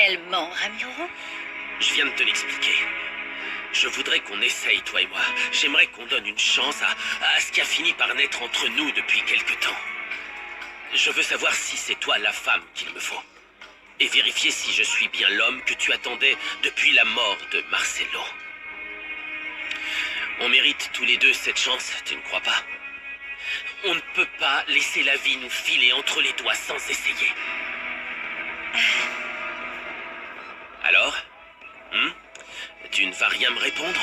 réellement, Ramiro? Je viens de te l'expliquer. Je voudrais qu'on essaye, toi et moi. J'aimerais qu'on donne une chance à ce qui a fini par naître entre nous depuis quelque temps. Je veux savoir si c'est toi la femme qu'il me faut. Et vérifier si je suis bien l'homme que tu attendais depuis la mort de Marcelo. On mérite tous les deux cette chance, tu ne crois pas? On ne peut pas laisser la vie nous filer entre les doigts sans essayer. Alors? Tu ne vas rien me répondre?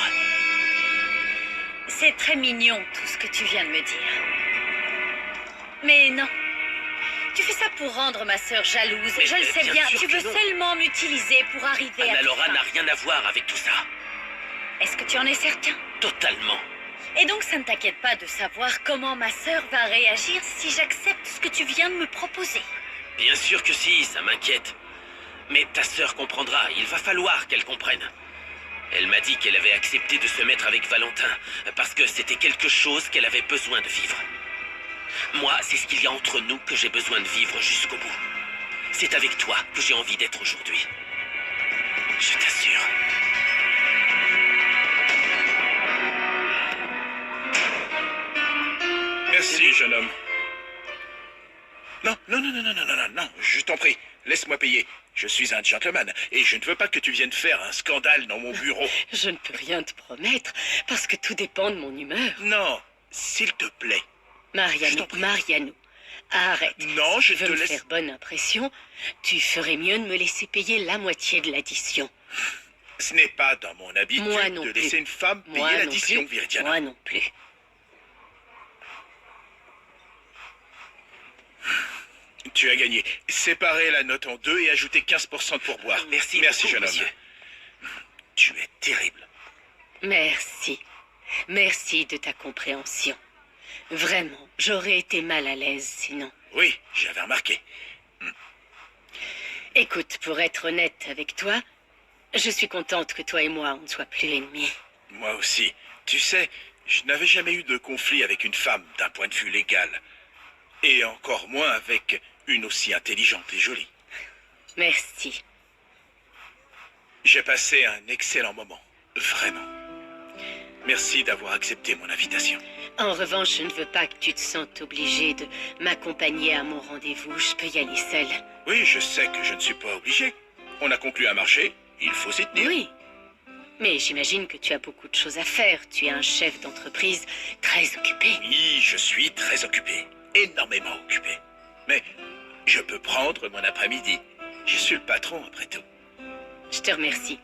C'est très mignon tout ce que tu viens de me dire. Mais non. Tu fais ça pour rendre ma sœur jalouse. Mais je le sais bien. sûr Tu que veux non. seulement m'utiliser pour arriver à Anna tes Laura fins. n'a rien à voir avec tout ça. Est-ce que tu en es certain? Totalement. Et donc ça ne t'inquiète pas de savoir comment ma sœur va réagir si j'accepte ce que tu viens de me proposer? Bien sûr que si, ça m'inquiète. Mais ta sœur comprendra, il va falloir qu'elle comprenne. Elle m'a dit qu'elle avait accepté de se mettre avec Valentin, parce que c'était quelque chose qu'elle avait besoin de vivre. Moi, c'est ce qu'il y a entre nous que j'ai besoin de vivre jusqu'au bout. C'est avec toi que j'ai envie d'être aujourd'hui. Je t'assure. Merci, jeune homme. Non, non, non, non, non, non, non, non, non, je t'en prie, laisse-moi payer. Je suis un gentleman et je ne veux pas que tu viennes faire un scandale dans mon bureau. Je ne peux rien te promettre, parce que tout dépend de mon humeur. Non, s'il te plaît. Je Mariano, t'en prie. Mariano, arrête. Non, Si je tu veux te me laisse... faire bonne impression, tu ferais mieux de me laisser payer la moitié de l'addition. Ce n'est pas dans mon habitude Moi non de plus. laisser une femme Moi payer non l'addition, plus. Viridiana. Moi non plus. Tu as gagné. Séparez la note en deux et ajoutez 15% de pourboire. Merci beaucoup, jeune monsieur. homme. Tu es terrible. Merci. Merci de ta compréhension. Vraiment, j'aurais été mal à l'aise sinon. Oui, j'avais remarqué. Écoute, pour être honnête avec toi, je suis contente que toi et moi, on ne soit plus ennemis. Moi aussi. Tu sais, je n'avais jamais eu de conflit avec une femme d'un point de vue légal. Et encore moins avec une aussi intelligente et jolie. Merci. J'ai passé un excellent moment. Vraiment. Merci d'avoir accepté mon invitation. En revanche, je ne veux pas que tu te sentes obligé de m'accompagner à mon rendez-vous. Je peux y aller seule. Oui, je sais que je ne suis pas obligé. On a conclu un marché, il faut s'y tenir. Oui. Mais j'imagine que tu as beaucoup de choses à faire. Tu es un chef d'entreprise très occupé. Oui, je suis très occupé. Énormément occupé. Mais je peux prendre mon après-midi. Je suis le patron, après tout. Je te remercie.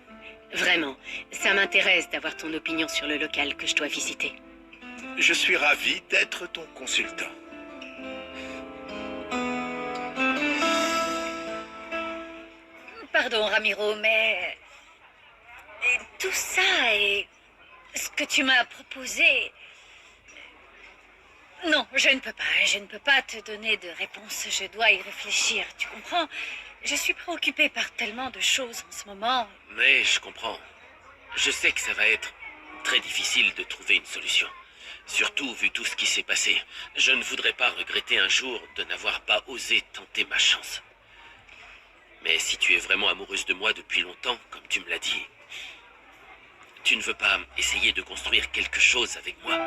Vraiment, ça m'intéresse d'avoir ton opinion sur le local que je dois visiter. Je suis ravi d'être ton consultant. Pardon, Ramiro, mais... Et tout ça et ce que tu m'as proposé... Non, je ne peux pas. Je ne peux pas te donner de réponse. Je dois y réfléchir, tu comprends? Je suis préoccupée par tellement de choses en ce moment. Mais je comprends. Je sais que ça va être très difficile de trouver une solution. Surtout vu tout ce qui s'est passé. Je ne voudrais pas regretter un jour de n'avoir pas osé tenter ma chance. Mais si tu es vraiment amoureuse de moi depuis longtemps, comme tu me l'as dit, tu ne veux pas essayer de construire quelque chose avec moi?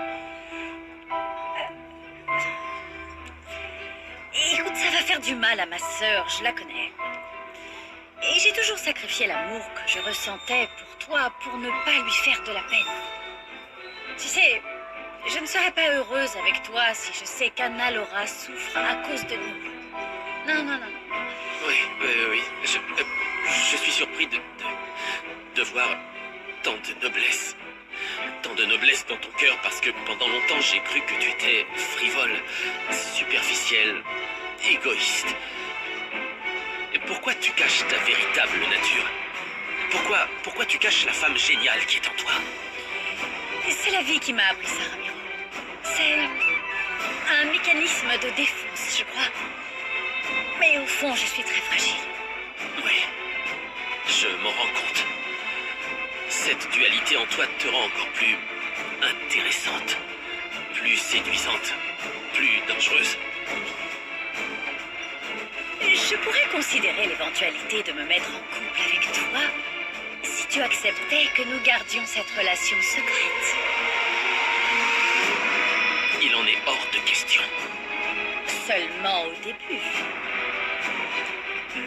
Écoute, ça va faire du mal à ma sœur, je la connais. Et j'ai toujours sacrifié l'amour que je ressentais pour toi pour ne pas lui faire de la peine. Tu sais, je ne serais pas heureuse avec toi si je sais qu'Anna Laura souffre à cause de nous. Non, non, non. Oui, oui. Je suis surpris de voir tant de noblesse. Tant de noblesse dans ton cœur parce que pendant longtemps j'ai cru que tu étais frivole, superficielle, égoïste. Et pourquoi tu caches ta véritable nature? Pourquoi tu caches la femme géniale qui est en toi? C'est la vie qui m'a appris ça, Ramiro. C'est un mécanisme de défense, je crois. Mais au fond, je suis très fragile. Oui, je m'en rends compte. Cette dualité en toi te rend encore plus intéressante, plus séduisante, plus dangereuse. Je Je pourrais considérer l'éventualité de me mettre en couple avec toi si tu acceptais que nous gardions cette relation secrète. Il en est hors de question. Seulement au début.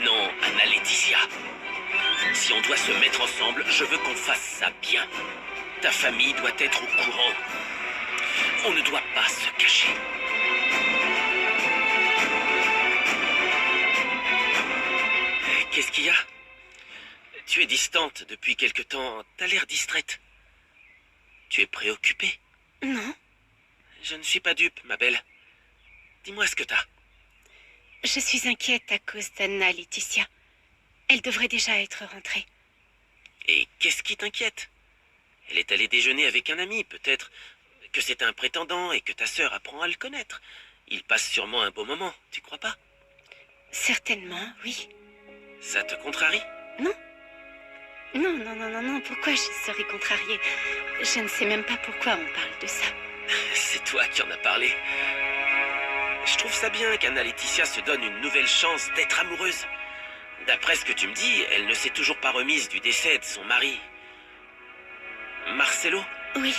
Non, Anna Laetitia. Si on doit se mettre ensemble, je veux qu'on fasse ça bien. Ta famille doit être au courant. On ne doit pas se cacher. Qu'est-ce qu'il y a? Tu es distante depuis quelque temps. T'as l'air distraite. Tu es préoccupée? Non, Je ne suis pas dupe, ma belle. Dis-moi ce que t'as. je suis inquiète à cause d'Anna Laetitia. Elle devrait déjà être rentrée. Et qu'est-ce qui t'inquiète? Elle est allée déjeuner avec un ami, peut-être que c'est un prétendant et que ta sœur apprend à le connaître. Il passe sûrement un beau moment, tu crois pas? Certainement, oui. Ça te contrarie? Non, non, pourquoi je serais contrariée? Je ne sais même pas pourquoi on parle de ça. C'est toi qui en as parlé. Je trouve ça bien qu'Anna Laetitia se donne une nouvelle chance d'être amoureuse. D'après ce que tu me dis, elle ne s'est toujours pas remise du décès de son mari. Marcelo? Oui,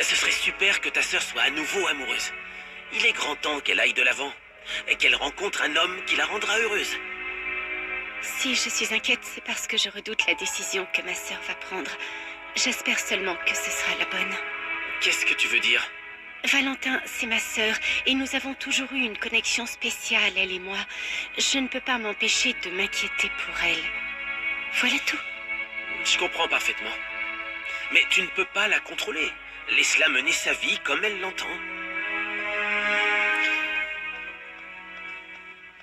Ce serait super que ta sœur soit à nouveau amoureuse. Il est grand temps qu'elle aille de l'avant et qu'elle rencontre un homme qui la rendra heureuse. si je suis inquiète, c'est parce que je redoute la décision que ma sœur va prendre. J'espère seulement que ce sera la bonne. Qu'est-ce que tu veux dire? Valentin, c'est ma sœur, et nous avons toujours eu une connexion spéciale, elle et moi. Je ne peux pas m'empêcher de m'inquiéter pour elle. Voilà tout. Je comprends parfaitement. Mais tu ne peux pas la contrôler. Laisse-la mener sa vie comme elle l'entend.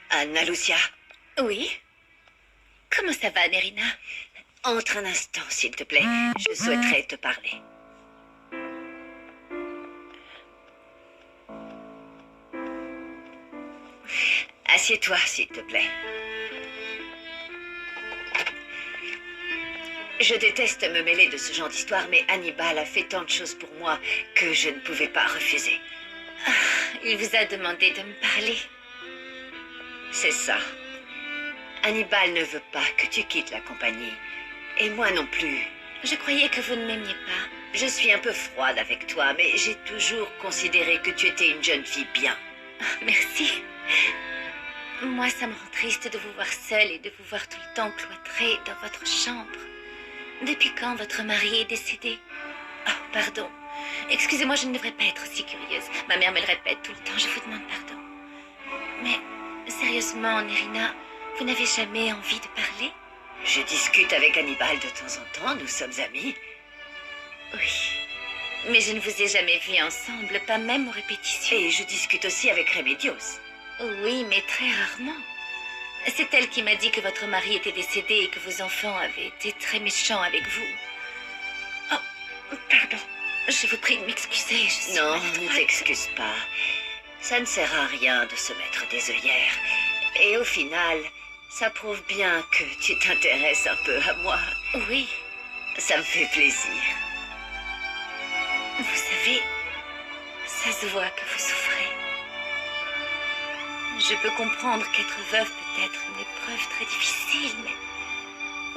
Anna Lucia, Oui? Comment ça va, Nerina? entre un instant, s'il te plaît. Je souhaiterais te parler. Assieds-toi, s'il te plaît. Je déteste me mêler de ce genre d'histoire, mais Hannibal a fait tant de choses pour moi que je ne pouvais pas refuser. Il vous a demandé de me parler. C'est ça. Hannibal ne veut pas que tu quittes la compagnie. Et moi non plus. Je croyais que vous ne m'aimiez pas. Je suis un peu froide avec toi, mais j'ai toujours considéré que tu étais une jeune fille bien. Merci. Moi, ça me rend triste de vous voir seule et de vous voir tout le temps cloîtrée dans votre chambre. Depuis quand votre mari est décédé? Oh, pardon. Excusez-moi, je ne devrais pas être aussi curieuse. Ma mère me le répète tout le temps, je vous demande pardon. Mais, sérieusement, Nerina, vous n'avez jamais envie de parler? Je discute avec Hannibal de temps en temps, nous sommes amis. Oui. Mais je ne vous ai jamais vus ensemble, pas même aux répétitions. Et je discute aussi avec Remedios. Oui, mais très rarement. C'est elle qui m'a dit que votre mari était décédé et que vos enfants avaient été très méchants avec vous. Oh, pardon. Je vous prie de m'excuser. Je suis Non, maladroite. ne t'excuse pas. Ça ne sert à rien de se mettre des œillères. Et au final, ça prouve bien que tu t'intéresses un peu à moi. Oui, Ça me fait plaisir. vous savez, ça se voit que vous souffrez. Je peux comprendre qu'être veuve peut être une épreuve très difficile, mais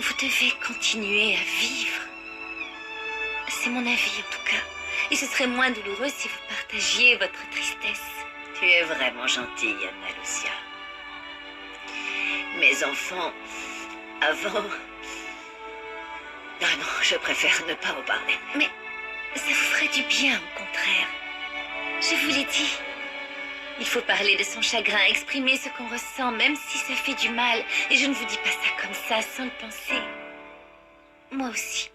vous devez continuer à vivre. C'est mon avis en tout cas. Et ce serait moins douloureux si vous partagiez votre tristesse. Tu es vraiment gentille, Anna Lucia. Mes enfants, avant... Ah non, je préfère ne pas en parler. Mais ça vous ferait du bien, au contraire. Je vous l'ai dit. Il faut parler de son chagrin, exprimer ce qu'on ressent, même si ça fait du mal. Et je ne vous dis pas ça comme ça, sans le penser. Moi aussi.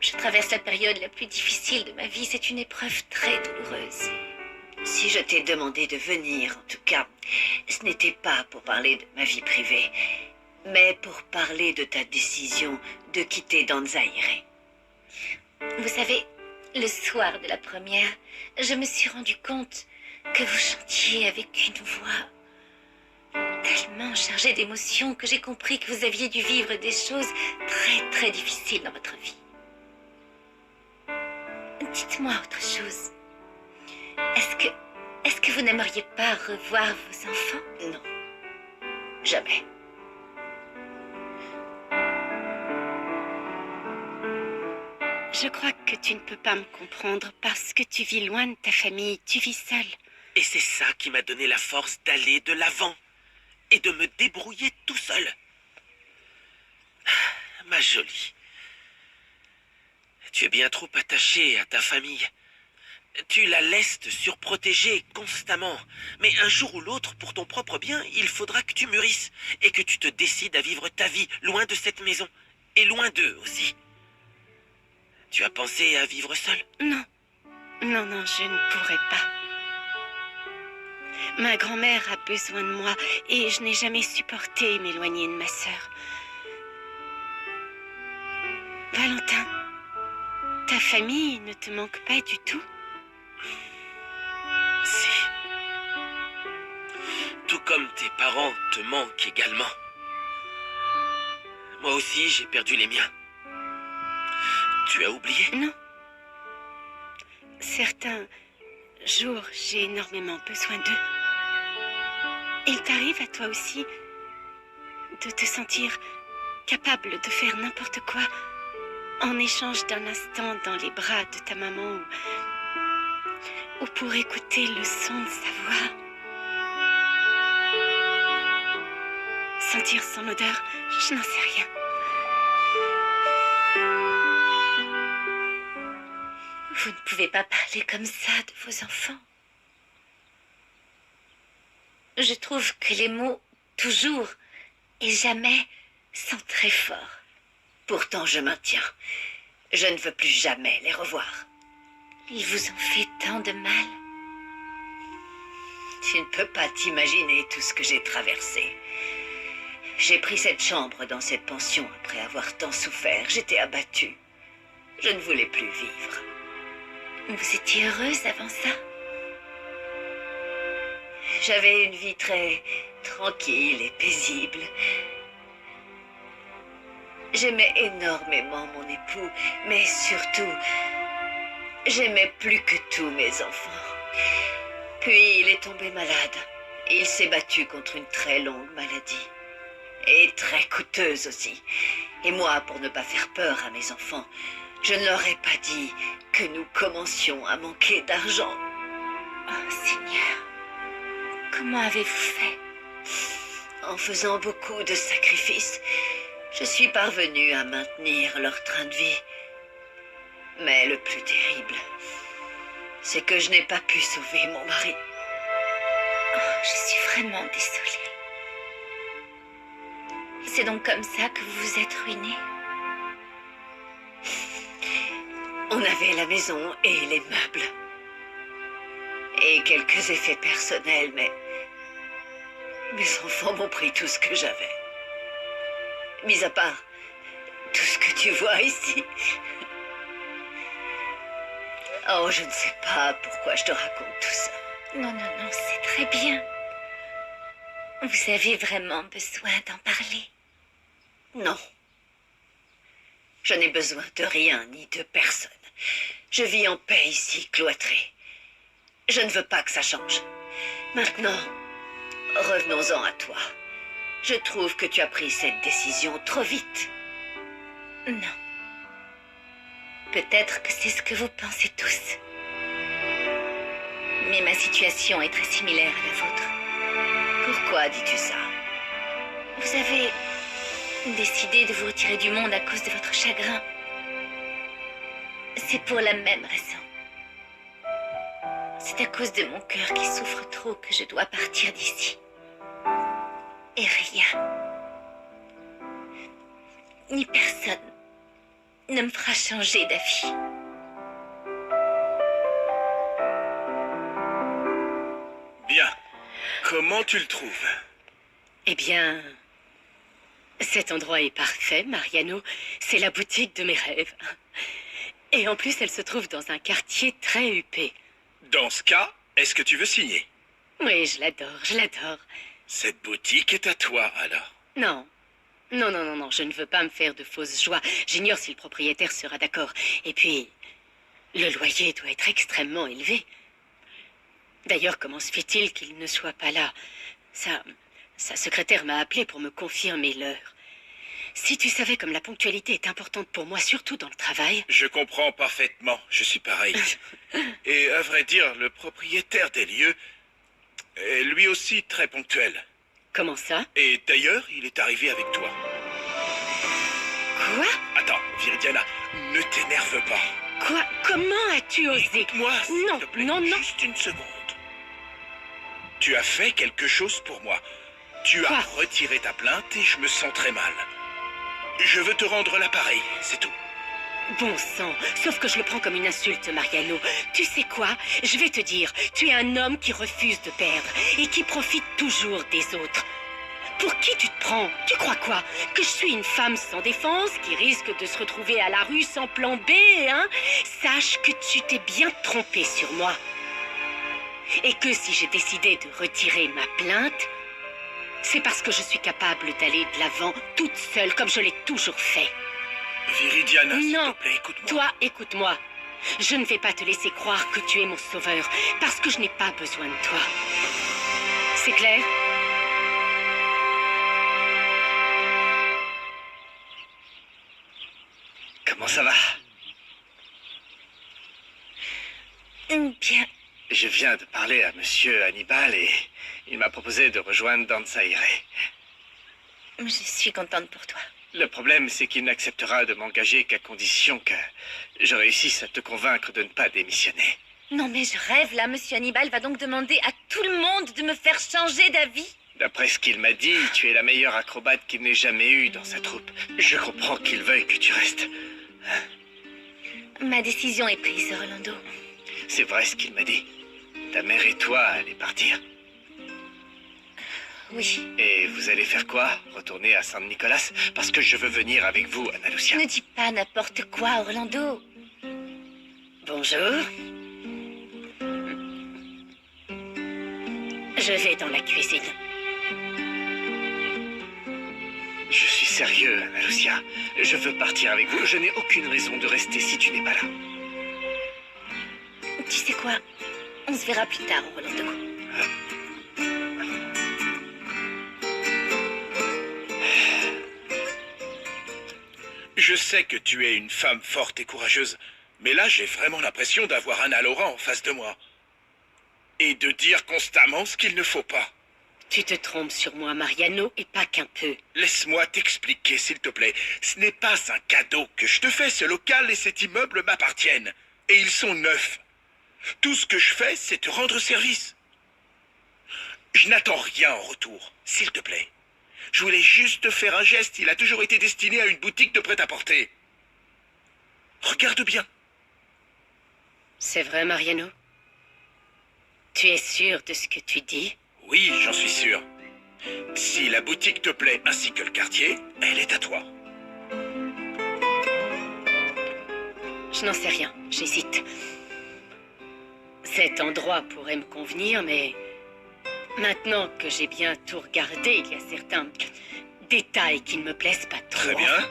Je traverse la période la plus difficile de ma vie. C'est une épreuve très douloureuse. Si je t'ai demandé de venir, en tout cas, ce n'était pas pour parler de ma vie privée, mais pour parler de ta décision de quitter Danzaire. Vous savez, le soir de la première, je me suis rendu compte que vous chantiez avec une voix tellement chargée d'émotions que j'ai compris que vous aviez dû vivre des choses très très difficiles dans votre vie. Dites-moi autre chose. Est-ce que vous n'aimeriez pas revoir vos enfants? Non, Jamais. Je crois que tu ne peux pas me comprendre parce que tu vis loin de ta famille, tu vis seule. Et c'est ça qui m'a donné la force d'aller de l'avant et de me débrouiller tout seul. Ma jolie, tu es bien trop attachée à ta famille. Tu la laisses te surprotéger constamment. Mais un jour ou l'autre, pour ton propre bien, il faudra que tu mûrisses et que tu te décides à vivre ta vie loin de cette maison et loin d'eux aussi. Tu as pensé à vivre seule? Non, non, non, je ne pourrais pas. Ma grand-mère a besoin de moi et je n'ai jamais supporté m'éloigner de ma sœur. Valentin, ta famille ne te manque pas du tout? Si. Tout comme tes parents te manquent également. Moi aussi, j'ai perdu les miens. Tu as oublié? Non. Certains jours, j'ai énormément besoin d'eux. Il t'arrive à toi aussi de te sentir capable de faire n'importe quoi en échange d'un instant dans les bras de ta maman ou pour écouter le son de sa voix. Sentir son odeur, je n'en sais rien. Vous ne pouvez pas parler comme ça de vos enfants. Je trouve que les mots « toujours » et « jamais » sont très forts. Pourtant, je maintiens. Je ne veux plus jamais les revoir. Ils vous ont fait tant de mal. Tu ne peux pas t'imaginer tout ce que j'ai traversé. J'ai pris cette chambre dans cette pension après avoir tant souffert. J'étais abattue. Je ne voulais plus vivre. Vous étiez heureuse avant ça? J'avais une vie très tranquille et paisible. J'aimais énormément mon époux, mais surtout, j'aimais plus que tous mes enfants. Puis il est tombé malade. Il s'est battu contre une très longue maladie. Et très coûteuse aussi. Et moi, pour ne pas faire peur à mes enfants, je ne leur ai pas dit que nous commencions à manquer d'argent. Oh Seigneur, comment avez-vous fait? En faisant beaucoup de sacrifices, je suis parvenue à maintenir leur train de vie. Mais le plus terrible, c'est que je n'ai pas pu sauver mon mari. Oh, je suis vraiment désolée. C'est donc comme ça que vous vous êtes ruinée? On avait la maison et les meubles. Et quelques effets personnels, mais mes enfants m'ont pris tout ce que j'avais. Mis à part tout ce que tu vois ici. Oh, je ne sais pas pourquoi je te raconte tout ça. Non, non, non, c'est très bien. Vous avez vraiment besoin d'en parler. Non. Je n'ai besoin de rien ni de personne. Je vis en paix ici, cloîtrée. Je ne veux pas que ça change. Maintenant, revenons-en à toi. Je trouve que tu as pris cette décision trop vite. Non. Peut-être que c'est ce que vous pensez tous. Mais ma situation est très similaire à la vôtre. Pourquoi dis-tu ça? Vous avez décidé de vous retirer du monde à cause de votre chagrin. C'est pour la même raison. C'est à cause de mon cœur qui souffre trop que je dois partir d'ici. Et rien, ni personne, ne me fera changer d'avis. Bien. Comment tu le trouves? Eh bien, cet endroit est parfait, Mariano. C'est la boutique de mes rêves. Et en plus, elle se trouve dans un quartier très huppé. Dans ce cas, est-ce que tu veux signer? Oui, je l'adore, je l'adore. Cette boutique est à toi, alors. Non. Non, non, non, non, je ne veux pas me faire de fausses joies. J'ignore si le propriétaire sera d'accord. Et puis, le loyer doit être extrêmement élevé. D'ailleurs, comment se fait-il qu'il ne soit pas là? Sa secrétaire m'a appelé pour me confirmer l'heure. Si tu savais comme la ponctualité est importante pour moi, surtout dans le travail... Je comprends parfaitement, je suis pareil. Et à vrai dire, le propriétaire des lieux est lui aussi très ponctuel. Comment ça? Et d'ailleurs, il est arrivé avec toi. Quoi? Attends, Viridiana, ne t'énerve pas. Quoi? Comment as-tu osé? Moi, s'il Non, te plaît, non, non. juste une seconde. Tu as fait quelque chose pour moi. Tu as Quoi? retiré ta plainte et je me sens très mal. Je veux te rendre l'appareil, c'est tout. Bon sang, sauf que je le prends comme une insulte, Mariano. Tu sais quoi? Je vais te dire, tu es un homme qui refuse de perdre et qui profite toujours des autres. Pour qui tu te prends? Tu crois quoi? Que je suis une femme sans défense qui risque de se retrouver à la rue sans plan B, hein? Sache que tu t'es bien trompé sur moi. Et que si j'ai décidé de retirer ma plainte, c'est parce que je suis capable d'aller de l'avant toute seule comme je l'ai toujours fait. Viridiana, s'il Non, te plaît, écoute-moi. toi, écoute-moi. Je ne vais pas te laisser croire que tu es mon sauveur, parce que je n'ai pas besoin de toi. C'est clair? Comment ça va? Bien. Je viens de parler à Monsieur Hannibal et il m'a proposé de rejoindre Danzaire. Je suis contente pour toi. Le problème, c'est qu'il n'acceptera de m'engager qu'à condition que je réussisse à te convaincre de ne pas démissionner. Non mais je rêve là, Monsieur Hannibal va donc demander à tout le monde de me faire changer d'avis. D'après ce qu'il m'a dit, tu es la meilleure acrobate qu'il n'ait jamais eue dans sa troupe. Je comprends qu'il veuille que tu restes. Ma décision est prise, Orlando. C'est vrai ce qu'il m'a dit. Ta mère et toi allez partir. Oui. Et vous allez faire quoi? Retourner à Saint-Nicolas? Parce que je veux venir avec vous, Ana Lucia. Ne dis pas n'importe quoi, Orlando. Bonjour. Je vais dans la cuisine. Je suis sérieux, Ana Lucia. Je veux partir avec vous. Je n'ai aucune raison de rester si tu n'es pas là. Tu sais quoi? On se verra plus tard, Orlando. Je sais que tu es une femme forte et courageuse, mais là j'ai vraiment l'impression d'avoir Anna Laurent en face de moi. Et de dire constamment ce qu'il ne faut pas. Tu te trompes sur moi, Mariano, et pas qu'un peu. Laisse-moi t'expliquer, s'il te plaît. Ce n'est pas un cadeau que je te fais. Ce local et cet immeuble m'appartiennent. Et ils sont neufs. Tout ce que je fais, c'est te rendre service. Je n'attends rien en retour, s'il te plaît. Je voulais juste te faire un geste. Il a toujours été destiné à une boutique de prêt-à-porter. Regarde bien. C'est vrai, Mariano? Tu es sûr de ce que tu dis? Oui, j'en suis sûr. Si la boutique te plaît ainsi que le quartier, elle est à toi. Je n'en sais rien, j'hésite. Cet endroit pourrait me convenir, mais maintenant que j'ai bien tout regardé, il y a certains détails qui ne me plaisent pas trop. Très bien.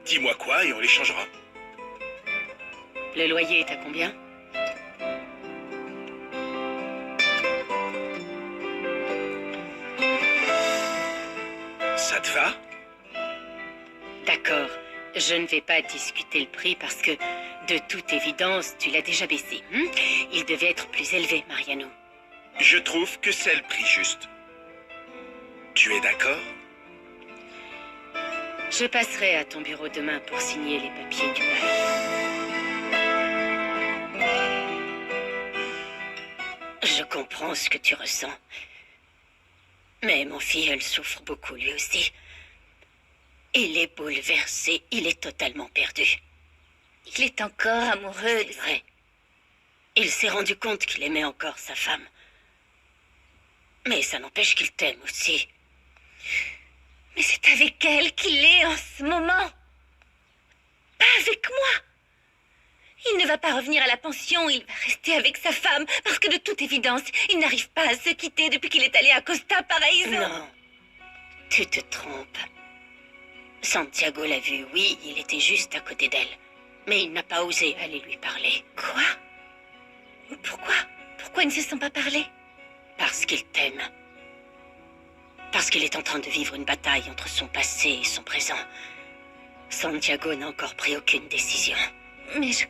Dis-moi quoi et on les changera. Le loyer est à combien? Ça te va? D'accord, je ne vais pas discuter le prix parce que, de toute évidence, tu l'as déjà baissé. Il devait être plus élevé, Mariano. Je trouve que c'est le prix juste. Tu es d'accord? Je passerai à ton bureau demain pour signer les papiers du bail. Je comprends ce que tu ressens. Mais mon filleul souffre beaucoup lui aussi. Il est bouleversé, il est totalement perdu. Il est encore amoureux de C'est vrai. Il s'est rendu compte qu'il aimait encore sa femme. Mais ça n'empêche qu'il t'aime aussi. Mais c'est avec elle qu'il est en ce moment. Pas avec moi. Il ne va pas revenir à la pension, il va rester avec sa femme, parce que de toute évidence, il n'arrive pas à se quitter depuis qu'il est allé à Costa Paraíso. Non, tu te trompes. Santiago l'a vu, oui, il était juste à côté d'elle. Mais il n'a pas osé aller lui parler. Quoi? Pourquoi il ne se sent pas parler? Parce qu'il t'aime. Parce qu'il est en train de vivre une bataille entre son passé et son présent. Santiago n'a encore pris aucune décision. Mais je